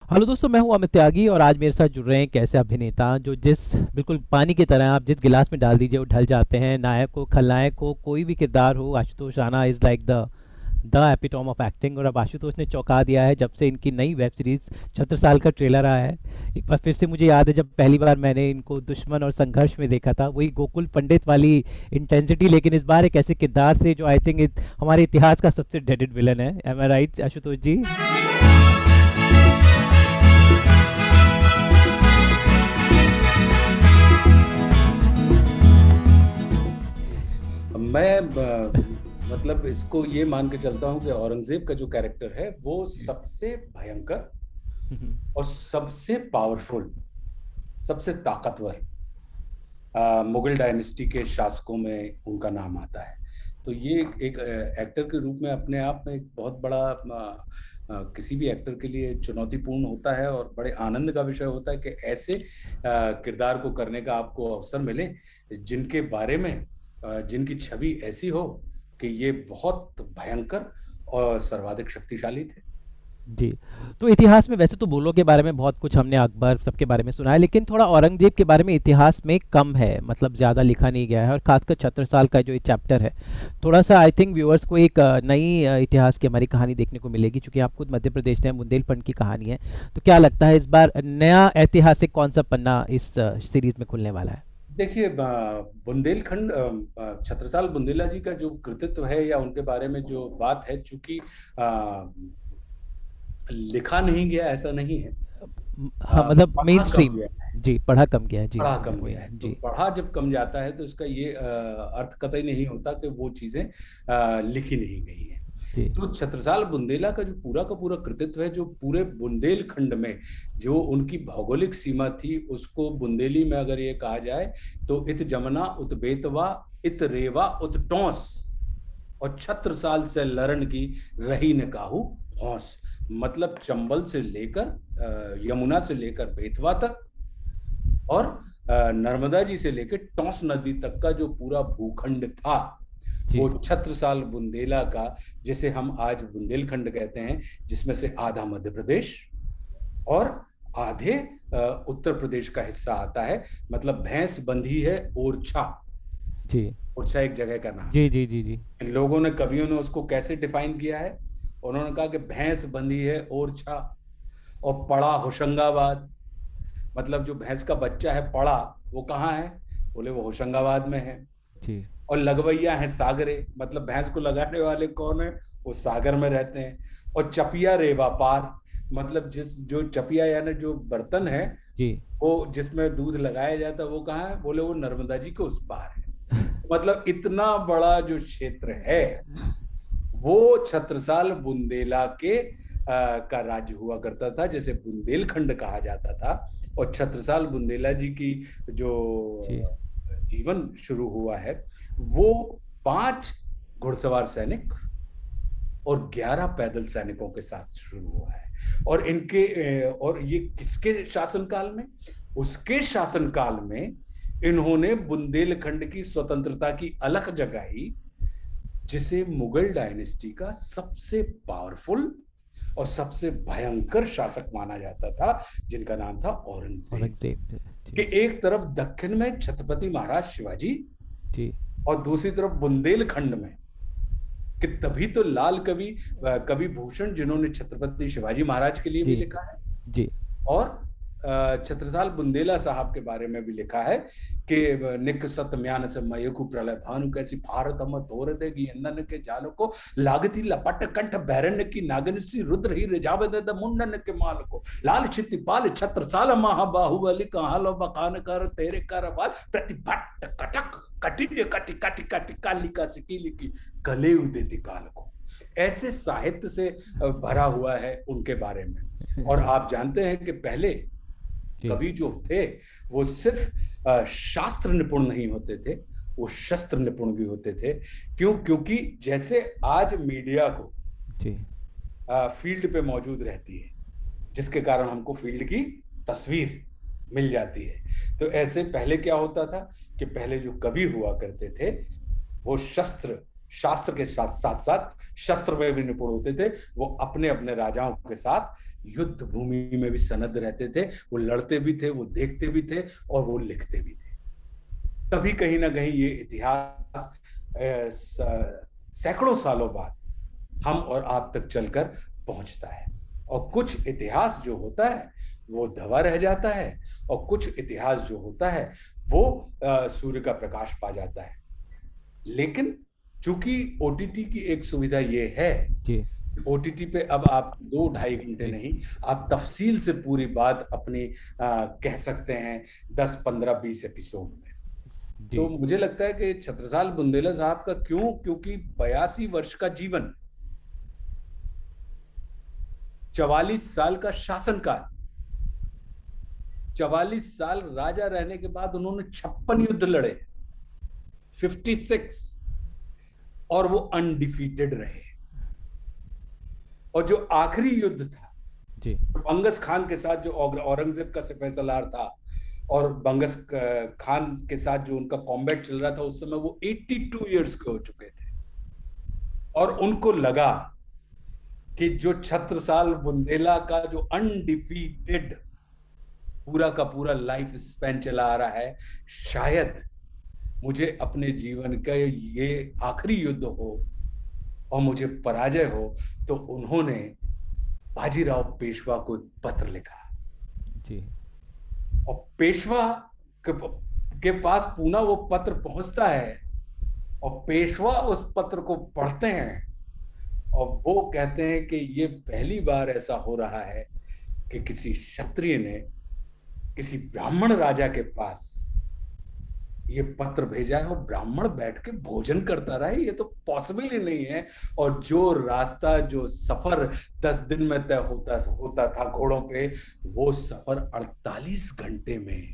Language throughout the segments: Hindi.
हेलो दोस्तों, मैं हूं अमित त्यागी और आज मेरे साथ जुड़ रहे हैं एक ऐसे अभिनेता जो जिस बिल्कुल पानी की तरह आप जिस गिलास में डाल दीजिए वो ढल जाते हैं। नायक हो, खलनायक हो, कोई भी किरदार हो, Ashutosh Rana is like the epitome of acting. और अब आशुतोष ने चौंका दिया है जब से इनकी नई वेब सीरीज 76 साल का ट्रेलर आया है। एक बार फिर से मुझे याद है जब पहली बार मैंने इनको दुश्मन और संघर्ष में देखा था, वही गोकुल पंडित वाली इंटेंसिटी, लेकिन इस बार एक ऐसे किरदार से जो आई थिंक हमारे इतिहास का सबसे डेडेड विलन है। एम आई राइट आशुतोष जी? मतलब इसको ये मान के चलता हूं कि औरंगजेब का जो कैरेक्टर है वो सबसे भयंकर और सबसे पावरफुल, सबसे ताकतवर मुगल डायनेस्टी के शासकों में उनका नाम आता है। तो ये एक एक्टर के रूप में अपने आप में एक बहुत बड़ा किसी भी एक्टर के लिए चुनौतीपूर्ण होता है और बड़े आनंद का विषय होता है कि ऐसे किरदार को करने का आपको अवसर मिले जिनके बारे में जिनकी छवि ऐसी हो कि ये बहुत भयंकर और सर्वाधिक शक्तिशाली थे। जी। तो इतिहास में वैसे तो बुर्रों के बारे में बहुत कुछ हमने अकबर सबके बारे में सुना है, लेकिन थोड़ा औरंगजेब के बारे में इतिहास में कम है, मतलब ज़्यादा लिखा नहीं गया है। और खासकर 76 साल का जो ये चैप्टर है, थोड़ा सा आई थिंक व्यूअर्स को एक नई इतिहास की हमारी कहानी देखने को मिलेगी, क्योंकि आप खुद मध्य प्रदेश से हैं, बुंदेलखंड की कहानी है। तो क्या लगता है इस बार नया ऐतिहासिक कौन सा पन्ना इस सीरीज में खुलने वाला है? देखिए, बुंदेलखंड, छत्रसाल बुंदेला जी का जो कृतित्व है या उनके बारे में जो बात है, चूंकि लिखा नहीं गया ऐसा नहीं है, हाँ, मतलब मेन पढ़ा कम स्ट्रीम। गया है। जी, पढ़ा कम गया है जी। पढ़ा कम वही गया है, तो जी। पढ़ा जब कम जाता है तो इसका ये अर्थ कतई नहीं होता कि वो चीजें लिखी नहीं गई हैं। जी। तो छत्रसाल बुंदेला का पूरा कृतित्व है, जो पूरे बुंदेलखंड में जो उनकी भौगोलिक सीमा थी, उसको बुंदेली में अगर ये कहा जाए तो इत जमुना उत बेतवा इत रेवा उत टोंस और छत्र साल से लरण की रही न काहू हौस। मतलब चंबल से लेकर यमुना से लेकर बेतवा तक और नर्मदा जी से लेकर टोंस नदी तक का जो पूरा भूखंड था, जी। वो छत्रसाल बुंदेला का, जिसे हम आज बुंदेलखंड कहते हैं, जिसमें से आधा मध्य प्रदेश और आधे उत्तर प्रदेश का हिस्सा आता है। मतलब भैंस बंधी है ओरछा। जी। ओरछा एक जगह का नाम जी। है। जी। जी। जी। इन लोगों ने, कवियों ने उसको कैसे डिफाइन किया है? उन्होंने कहा कि भैंस बंधी है ओरछा और पड़ा होशंगाबाद। मतलब जो भैंस का बच्चा है पड़ा, वो कहाँ है? बोले वो होशंगाबाद में है। जी। और लगवैया है सागरे, मतलब भैंस को लगाने वाले कौन है? वो सागर में रहते हैं। और चपिया रेवा पार, मतलब जिस जो चपिया यानी जो बर्तन है, जी। वो जिसमें दूध लगाया जाता है, वो कहाँ है? बोले वो नर्मदा जी के उस पार है। मतलब इतना बड़ा जो क्षेत्र है वो छत्रसाल बुंदेला के का राज्य हुआ करता था, जैसे बुंदेलखंड कहा जाता था। और छत्रसाल बुंदेला जी की जो जी। जीवन शुरू हुआ है, वो 5 घुड़सवार सैनिक और 11 पैदल सैनिकों के साथ शुरू हुआ है। और और ये किसके शासनकाल में? उसके शासनकाल में इन्होंने बुंदेलखंड की स्वतंत्रता की अलख जगाई, जिसे मुगल डायनेस्टी का सबसे पावरफुल और सबसे भयंकर शासक माना जाता था, जिनका नाम था औरंगजेब। औरंगजेब। कि जी। एक तरफ दक्षिण में छत्रपति महाराज शिवाजी जी। और दूसरी तरफ बुंदेलखंड में, कि तभी तो लाल कवि, कवि भूषण, जिन्होंने छत्रपति शिवाजी महाराज के लिए भी जी। लिखा है जी। और छत्रसाल बुंदेला साहब के बारे में भी लिखा है कि निक सतम्यान से मयकु प्रलय भानु कैसी भारत अमर तोर देगी नन के जाल को लागती लपट कंठ बैरण्य की नागन सी रुद्र ही रिजाव दे मुंडन के माल को लाल छिति पाल छत्रसाल महाबाहुबली कहालो बखान कर तेरे कर बाल प्रतिभट कटक कटिन्य कटि कटि कटि कालिका सिकीली की गले उदेती काल को। ऐसे साहित्य से भरा हुआ है उनके बारे में। और आप जानते हैं कि पहले जी। कवि जो थे वो सिर्फ शास्त्र निपुण नहीं होते थे, वो शस्त्र निपुण भी होते थे। क्यों? क्योंकि जैसे आज मीडिया को जी। फील्ड पे मौजूद रहती है, जिसके कारण हमको फील्ड की तस्वीर मिल जाती है, तो ऐसे पहले क्या होता था कि पहले जो कवि हुआ करते थे वो शस्त्र शास्त्र के साथ साथ साथ शस्त्र में भी निपुण होते थे। वो अपने अपने राजाओं के साथ युद्ध भूमि में भी सनद रहते थे, वो लड़ते भी थे, वो देखते भी थे और वो लिखते भी थे। तभी कहीं ना कहीं ये इतिहास सैकड़ों सालों बाद हम और आप तक चलकर पहुंचता है। और कुछ इतिहास जो होता है वो धवा रह जाता है, और कुछ इतिहास जो होता है वो सूर्य का प्रकाश पा जाता है। लेकिन चूंकि ओटीटी की एक सुविधा ये है, जी ओटीटी पे अब आप 2-2.5 घंटे जी नहीं, आप तफसील से पूरी बात अपनी कह सकते हैं 10, 15, 20 एपिसोड में। जी तो मुझे लगता है कि छत्रसाल बुंदेला साहब का क्यों, क्योंकि 82 वर्ष का जीवन, 44 साल का शासनकाल, 44 साल राजा रहने के बाद उन्होंने 56 युद्ध लड़े, 56, और वो अनडिफीटेड रहे। और जो आखिरी युद्ध था जी बंगस खान के साथ, जो औरंगजेब का सिपह सलार था, और बंगस खान के साथ जो उनका कॉम्बैट चल रहा था, उस समय वो 82 इयर्स के हो चुके थे। और उनको लगा कि जो छत्रसाल बुंदेला का जो अनडिफीटेड पूरा का पूरा लाइफ स्पैन चला आ रहा है, शायद मुझे अपने जीवन का ये आखिरी युद्ध हो और मुझे पराजय हो। तो उन्होंने बाजीराव पेशवा को एक पत्र लिखा, जी और पेशवा के पास पूना वो पत्र पहुंचता है, और पेशवा उस पत्र को पढ़ते हैं, और वो कहते हैं कि ये पहली बार ऐसा हो रहा है कि किसी क्षत्रिय ने किसी ब्राह्मण राजा के पास ये पत्र भेजा है, और ब्राह्मण बैठ के भोजन करता रहा है, ये तो पॉसिबल ही नहीं है। और जो रास्ता, जो सफर 10 दिन में तय होता था घोड़ों पे, वो सफर 48 घंटे में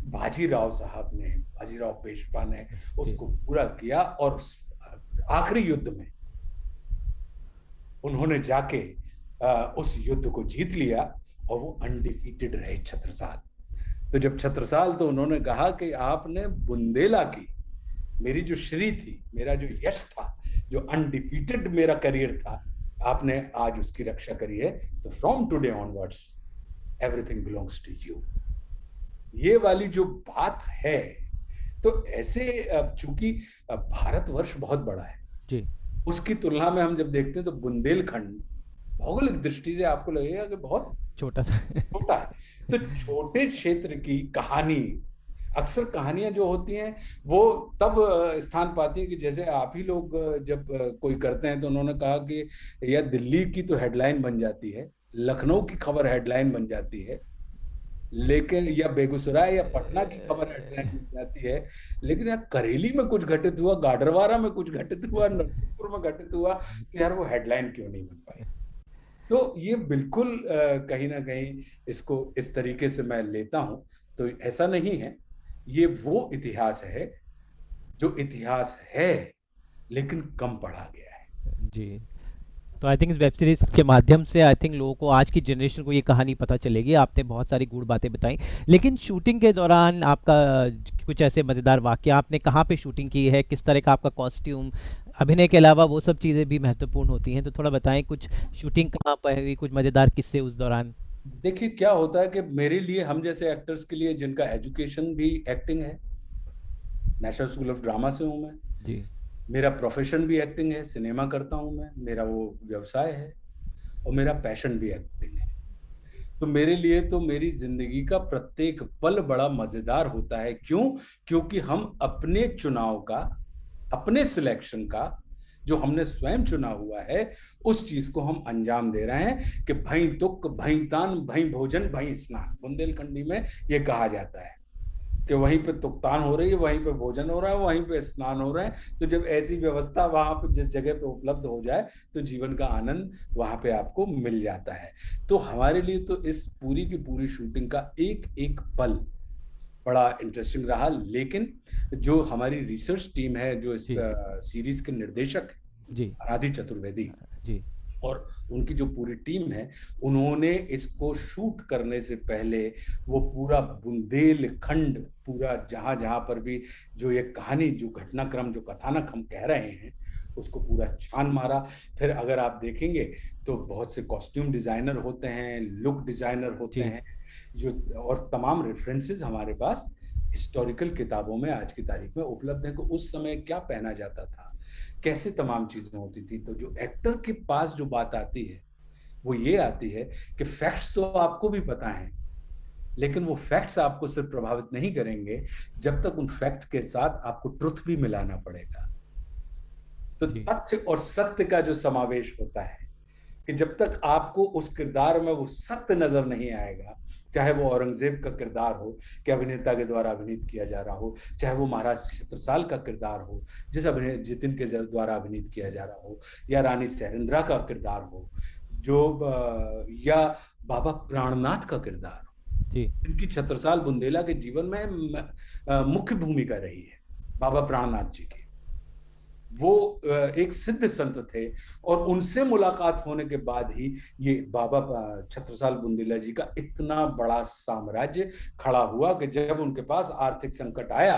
बाजीराव साहब ने, बाजीराव पेशवा ने उसको पूरा किया। और आखिरी युद्ध में उन्होंने जाके उस युद्ध को जीत लिया, और वो अनडिफीटेड रहे छत्रसाल। तो जब छत्रसाल, तो उन्होंने कहा कि आपने बुंदेला की, मेरी जो श्री थी, मेरा जो यश था, जो अनडिफीटेड मेरा करियर था, आपने आज उसकी रक्षा करी है। तो from today onwards everything belongs to you. ये वाली जो बात है, तो ऐसे चूंकि भारतवर्ष बहुत बड़ा है जी उसकी तुलना में हम जब देखते हैं तो बुंदेलखंड भौगोलिक दृष्टि से आपको लगेगा कि बहुत छोटा सा छोटा है। तो छोटे क्षेत्र की कहानी, अक्सर कहानियां जो होती हैं वो तब स्थान पाती है कि जैसे आप ही लोग जब कोई करते हैं, तो उन्होंने कहा कि या दिल्ली की तो हेडलाइन बन जाती है, लखनऊ की खबर हेडलाइन बन जाती है, लेकिन या बेगूसराय या पटना की खबर हेडलाइन बन जाती है, लेकिन यार करेली में कुछ घटित हुआ, गाडरवारा में कुछ घटित हुआ, नरसिंहपुर में घटित हुआ, तो यार वो हेडलाइन क्यों नहीं बन पाई। तो ये बिल्कुल कहीं ना कहीं इसको इस तरीके से मैं लेता हूं। तो ऐसा नहीं है, ये वो इतिहास है जो इतिहास है लेकिन कम पढ़ा गया है। जी तो आई थिंक इस वेब सीरीज के माध्यम से आई थिंक लोगों को, आज की जनरेशन को ये कहानी पता चलेगी। आपने बहुत सारी गूढ़ बातें बताई, लेकिन शूटिंग के दौरान आपका कुछ ऐसे मज़ेदार वाक़या, आपने कहाँ पे शूटिंग की है, किस तरह का आपका कॉस्ट्यूम, अभिनय के अलावा वो सब चीज़ें भी महत्वपूर्ण होती हैं, तो थोड़ा बताएं कुछ शूटिंग कहाँ पर हुई, कुछ मज़ेदार किस्से उस दौरान। देखिए क्या होता है कि मेरे लिए, हम जैसे एक्टर्स के लिए जिनका एजुकेशन भी एक्टिंग है, नेशनल स्कूल ऑफ ड्रामा से हूँ मैं, जी मेरा प्रोफेशन भी एक्टिंग है, सिनेमा करता हूँ मैं, मेरा वो व्यवसाय है, और मेरा पैशन भी एक्टिंग है। तो मेरे लिए तो मेरी जिंदगी का प्रत्येक पल बड़ा मजेदार होता है। क्यों? क्योंकि हम अपने चुनाव का, अपने सिलेक्शन का, जो हमने स्वयं चुना हुआ है, उस चीज को हम अंजाम दे रहे हैं कि भई तुक भई तान भई भोजन भई स्नान। बुंदेलखंडी में ये कहा जाता है कि वहीं पे तुकतान हो रही है, वहीं पे भोजन हो रहा है, वहीं पे स्नान हो रहा है। तो जब ऐसी व्यवस्था वहां पे जिस जगह पे उपलब्ध हो जाए, तो जीवन का आनंद वहां पे आपको मिल जाता है। तो हमारे लिए तो इस पूरी की पूरी शूटिंग का एक एक पल बड़ा इंटरेस्टिंग रहा। लेकिन जो हमारी रिसर्च टीम है, जो इस जी सीरीज के निर्देशक जी अनादि चतुर्वेदी, जी और उनकी जो पूरी टीम है, उन्होंने इसको शूट करने से पहले वो पूरा बुंदेलखंड, पूरा जहां जहां पर भी जो ये कहानी, जो घटनाक्रम, जो कथानक हम कह रहे हैं, उसको पूरा छान मारा। फिर अगर आप देखेंगे तो बहुत से कॉस्ट्यूम डिजाइनर होते हैं, लुक डिजाइनर होते जी हैं, जो और तमाम रेफरेंसेस हमारे पास हिस्टोरिकल किताबों में आज की तारीख में उपलब्ध है कि उस समय क्या पहना जाता था, कैसे तमाम चीजें होती थी। तो जो एक्टर के पास जो बात आती है वो ये आती है कि फैक्ट्स तो आपको भी पता है, लेकिन वो फैक्ट्स आपको सिर्फ प्रभावित नहीं करेंगे जब तक उन फैक्ट्स के साथ आपको ट्रुथ भी मिलाना पड़ेगा। तो जी तथ्य और सत्य का जो समावेश होता है, कि जब तक आपको उस किरदार में वो सत्य नजर नहीं आएगा, चाहे वो औरंगजेब का किरदार हो कि अभिनेता के द्वारा अभिनीत किया जा रहा हो, चाहे वो महाराज छत्रसाल का किरदार हो जिस अभिनय जितिन के द्वारा अभिनीत किया जा रहा हो, या रानी सैरेंद्रा का किरदार हो जो या बाबा प्राणनाथ का किरदार हो, जी इनकी छत्रसाल बुंदेला के जीवन में मुख्य भूमिका रही है बाबा प्राणनाथ जी की। वो एक सिद्ध संत थे और उनसे मुलाकात होने के बाद ही ये बाबा छत्रसाल बुंदेला जी का इतना बड़ा साम्राज्य खड़ा हुआ कि जब उनके पास आर्थिक संकट आया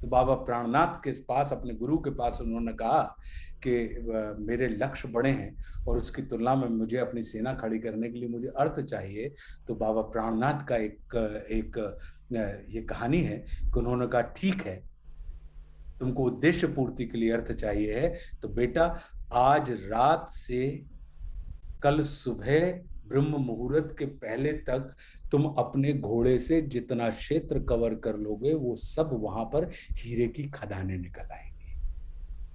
तो बाबा प्राणनाथ के पास, अपने गुरु के पास उन्होंने कहा कि मेरे लक्ष्य बड़े हैं और उसकी तुलना में मुझे अपनी सेना खड़ी करने के लिए मुझे अर्थ चाहिए। तो बाबा प्राणनाथ का एक ये कहानी है कि उन्होंने कहा ठीक है, तुमको उद्देश्य पूर्ति के लिए अर्थ चाहिए है, तो बेटा आज रात से कल सुबह ब्रह्म मुहूर्त के पहले तक तुम अपने घोड़े से जितना क्षेत्र कवर कर लोगे वो सब वहां पर हीरे की खदानें निकल आएंगी।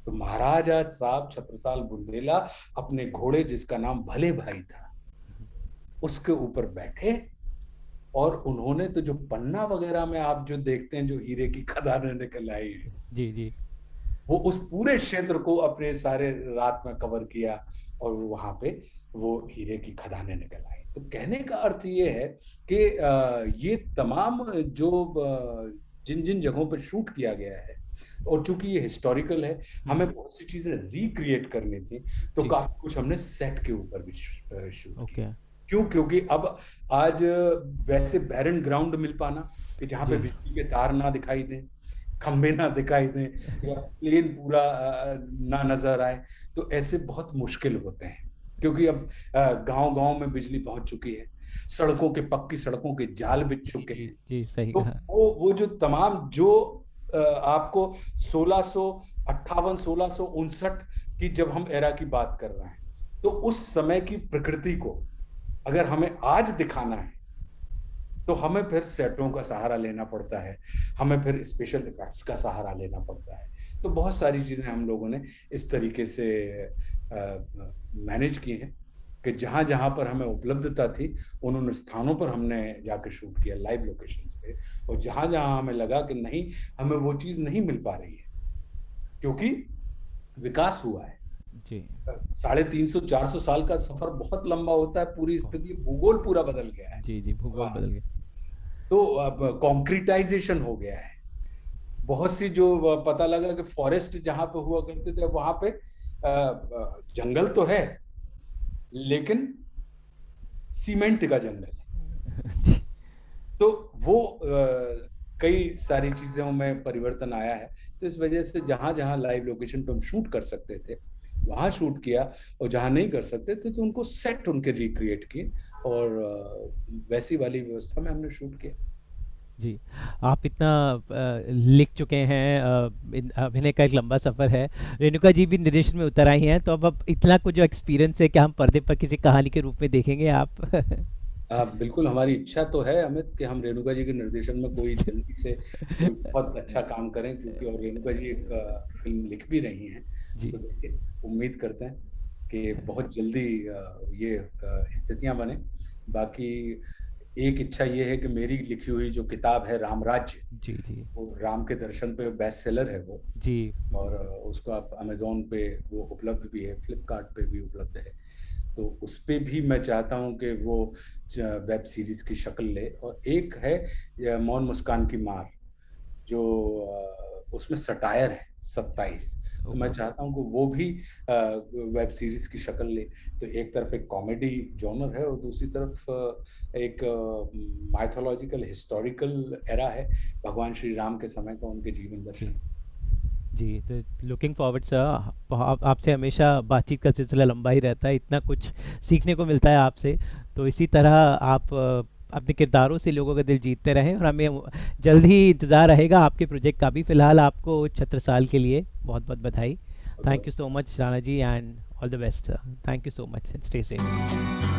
तो महाराजा साहब छत्रसाल बुंदेला अपने घोड़े, जिसका नाम भले भाई था, उसके ऊपर बैठे और उन्होंने तो जो पन्ना वगैरह में आप जो देखते हैं जो हीरे की खदानें निकल आई है, जी जी वो उस पूरे क्षेत्र को अपने सारे रात में कवर किया और वहां पे वो हीरे की खदानें निकल आई। तो कहने का अर्थ ये है कि ये तमाम जो जिन जिन जगहों पर शूट किया गया है, और चूंकि ये हिस्टोरिकल है, हमें बहुत सी चीजें रिक्रिएट करनी थी, तो जी काफी कुछ हमने सेट के ऊपर भी शूट ओके किया। क्यों? क्योंकि अब आज वैसे बैरन ग्राउंड मिल पाना कि जहाँ पे जी बिजली के तार ना दिखाई दें, खंबे ना दिखाई दें, या प्लेन पूरा ना नजर आए, तो ऐसे बहुत मुश्किल होते हैं। क्योंकि अब गांव गांव में बिजली पहुंच चुकी है, सड़कों के, पक्की सड़कों के जाल बिछ जी चुके जी हैं। जी सही तो कहा। वो जो तमाम जो आपको 1658 1659 की जब हम एरा की बात कर रहे हैं, तो उस समय की प्रकृति को अगर हमें आज दिखाना है तो हमें फिर सेटों का सहारा लेना पड़ता है, हमें फिर स्पेशल इफेक्ट्स का सहारा लेना पड़ता है। तो बहुत सारी चीजें हम लोगों ने इस तरीके से मैनेज की हैं कि जहां जहां पर हमें उपलब्धता थी उन स्थानों पर हमने जाकर शूट किया, लाइव लोकेशंस पे। और जहां जहां हमें लगा कि नहीं, हमें वो चीज नहीं मिल पा रही है, क्योंकि विकास हुआ है। जी 350 400 साल का सफर बहुत लंबा होता है, पूरी स्थिति, भूगोल पूरा बदल गया है जी जी भूगोल वहाँ। बदल गया। तो अब कॉन्क्रीटाइजेशन हो गया है। बहुत सी जो पता लगा कि फॉरेस्ट जहां पे हुआ करते थे वहां पे जंगल तो है, लेकिन सीमेंट का जंगल है। जी तो वो कई सारी चीजों में परिवर्तन आया है। तो इस वजह से जहां जहां लाइव लोकेशन पे हम शूट कर सकते थे वहां शूट किया, और जहां नहीं कर सकते थे तो उनको सेट उनके रिक्रिएट किए, और वैसी वाली व्यवस्था में हमने शूट किया। जी आप इतना लिख चुके हैं, अभिनय का एक लंबा सफ़र है। रेणुका जी भी निर्देशन में उतर आई हैं, तो अब इतना कुछ जो एक्सपीरियंस है, क्या हम पर्दे पर किसी कहानी के रूप में देखेंगे आप? बिल्कुल, हमारी इच्छा तो है अमित कि हम रेणुका जी के निर्देशन में कोई जल्दी से कोई बहुत अच्छा काम करें, क्योंकि और रेणुका जी एक फिल्म लिख भी रही हैं। जी तो देखिए, उम्मीद करते हैं कि बहुत जल्दी ये स्थितियां बने। बाकी एक इच्छा ये है कि मेरी लिखी हुई जो किताब है रामराज्य, जी जी वो राम के दर्शन पे बेस्ट सेलर है वो। जी और उसको आप अमेजोन पे वो उपलब्ध भी है, फ्लिपकार्ट पे भी उपलब्ध है। तो उस पे भी मैं चाहता हूँ कि वो वेब सीरीज की शक्ल ले। और एक है मौन मुस्कान की मार, जो उसमें सटायर है, 27। तो मैं ओहो। चाहता हूँ कि वो भी वेब सीरीज की शक्ल ले। तो एक तरफ एक कॉमेडी जॉनर है और दूसरी तरफ एक माइथोलॉजिकल हिस्टोरिकल एरा है, भगवान श्री राम के समय का उनके जीवन जी दर्शन। जी, तो लुकिंग फॉरवर्ड सर, आपसे हमेशा बातचीत का सिलसिला लंबा ही रहता है, इतना कुछ सीखने को मिलता है आपसे। तो इसी तरह आप अपने किरदारों से लोगों का दिल जीतते रहें, और हमें जल्द ही इंतज़ार रहेगा आपके प्रोजेक्ट का भी। फ़िलहाल आपको छत्रसाल के लिए बहुत बहुत बधाई। Thank you so much Rana ji, and all the best sir. Thank you so much, stay safe.